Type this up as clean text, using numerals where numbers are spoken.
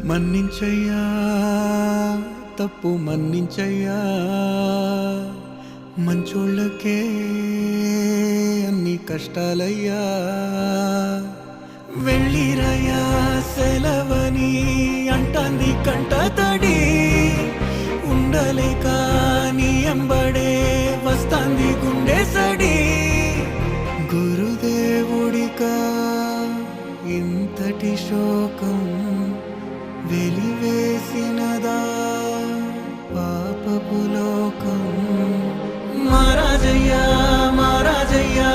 మన్నించయ్యా తప్పు మన్నించయ్యా మంచోళ్ళకే అన్ని కష్టాలయ్యా వెళ్ళిరయ్యా సెలవని అంటాంది కంట తడి ఉండలేక నీ ఎంబడే వస్తాంది గుండె సడి గురుదేవుడికా ఇంతటి శోకం వెలివేసినదా పాపపు లోకం మహారాజయ్యా మహారాజయ్యా